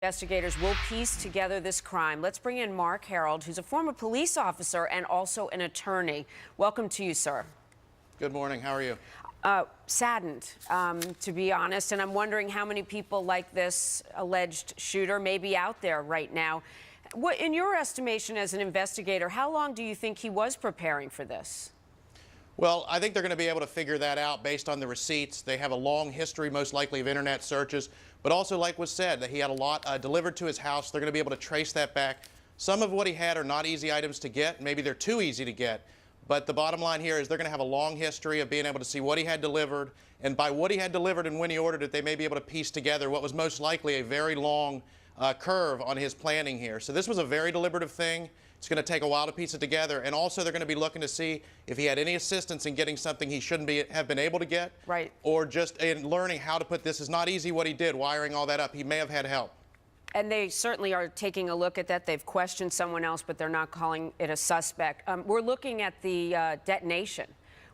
Investigators will piece together this crime. Let's bring in Marc Harrold, who's a former police officer and also an attorney. Welcome to you, sir. Good morning. How are you? Saddened, to be honest, and I'm wondering how many people like this alleged shooter may be out there right now. What, in your estimation as an investigator, how long do you think he was preparing for this? Well, I think they're going to be able to figure that out based on the receipts. They have a long history, most likely, of internet searches, but also, like was said, that he had a lot delivered to his house. They're going to be able to trace that back. Some of what he had are not easy items to get. Maybe they're too easy to get. But the bottom line here is they're going to have a long history of being able to see what he had delivered, and by what he had delivered and when he ordered it, they may be able to piece together what was most likely a very long curve on his planning here. So this was a very deliberative thing. It's going to take a while to piece it together, and also they're going to be looking to see if he had any assistance in getting something he shouldn't have been able to get, right, or just in learning how to put this. It's not easy what he did, wiring all that up. He may have had help. And they certainly are taking a look at that. They've questioned someone else, but they're not calling it a suspect. We're looking at the detonation,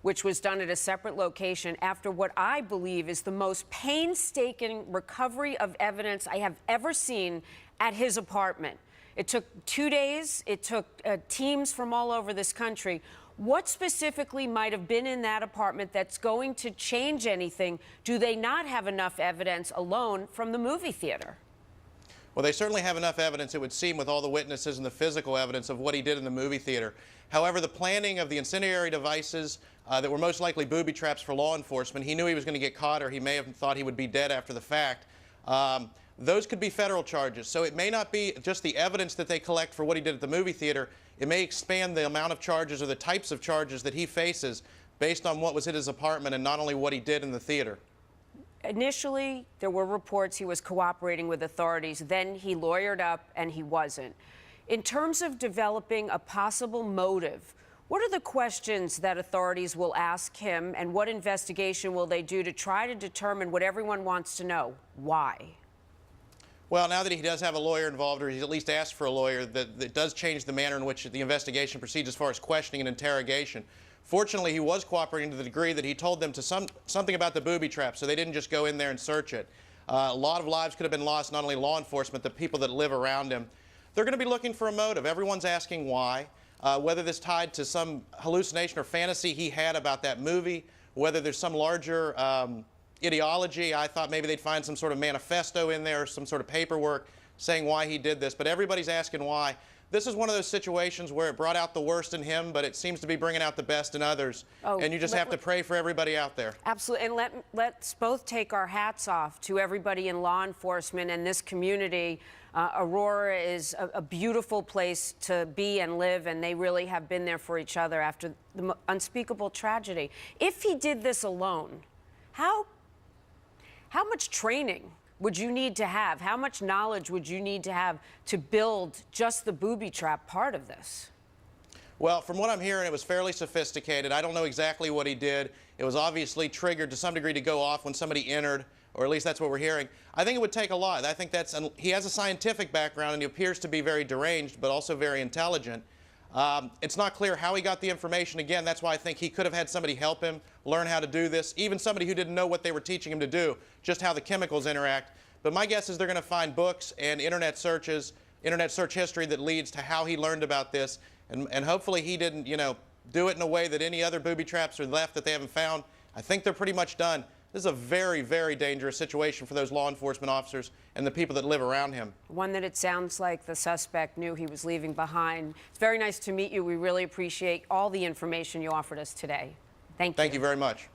which was done at a separate location after what I believe is the most painstaking recovery of evidence I have ever seen at his apartment. It took 2 days. It took teams from all over this country. What specifically might have been in that apartment that's going to change anything? Do they not have enough evidence alone from the movie theater? Well, they certainly have enough evidence, it would seem, with all the witnesses and the physical evidence of what he did in the movie theater. However, the planning of the incendiary devices that were most likely booby traps for law enforcement, he knew he was going to get caught, or he may have thought he would be dead after the fact. Those could be federal charges. So it may not be just the evidence that they collect for what he did at the movie theater. It may expand the amount of charges or the types of charges that he faces based on what was at his apartment and not only what he did in the theater. Initially, there were reports he was cooperating with authorities. Then he lawyered up and he wasn't. In terms of developing a possible motive, what are the questions that authorities will ask him, and what investigation will they do to try to determine what everyone wants to know? Why? Well, now that he does have a lawyer involved, or he's at least asked for a lawyer, that does change the manner in which the investigation proceeds as far as questioning and interrogation. Fortunately, he was cooperating to the degree that he told them to something about the booby trap, so they didn't just go in there and search it. A lot of lives could have been lost, not only law enforcement, the people that live around him. They're going to be looking for a motive. Everyone's asking why, whether this tied to some hallucination or fantasy he had about that movie, whether there's some larger ideology. I thought maybe they'd find some sort of manifesto in there, some sort of paperwork saying why he did this, but everybody's asking why. This is one of those situations where it brought out the worst in him, but it seems to be bringing out the best in others. Oh, and you just have to pray for everybody out there. Absolutely. And let's both take our hats off to everybody in law enforcement and this community. Aurora is a beautiful place to be and live, and they really have been there for each other after the unspeakable tragedy. If he did this alone, how much training would you need to have? How much knowledge would you need to have to build just the booby trap part of this? Well, from what I'm hearing, it was fairly sophisticated. I don't know exactly what he did. It was obviously triggered to some degree to go off when somebody entered, or at least that's what we're hearing. I think it would take a lot. I think he has a scientific background, and he appears to be very deranged, but also very intelligent. It's not clear how he got the information. Again, that's why I think he could have had somebody help him learn how to do this, even somebody who didn't know what they were teaching him to do, just how the chemicals interact. But my guess is they're going to find books and internet search history that leads to how he learned about this. And hopefully he didn't, do it in a way that any other booby traps are left that they haven't found. I think they're pretty much done. This is a very, very dangerous situation for those law enforcement officers and the people that live around him. One that it sounds like the suspect knew he was leaving behind. It's very nice to meet you. We really appreciate all the information you offered us today. Thank you. Thank you very much.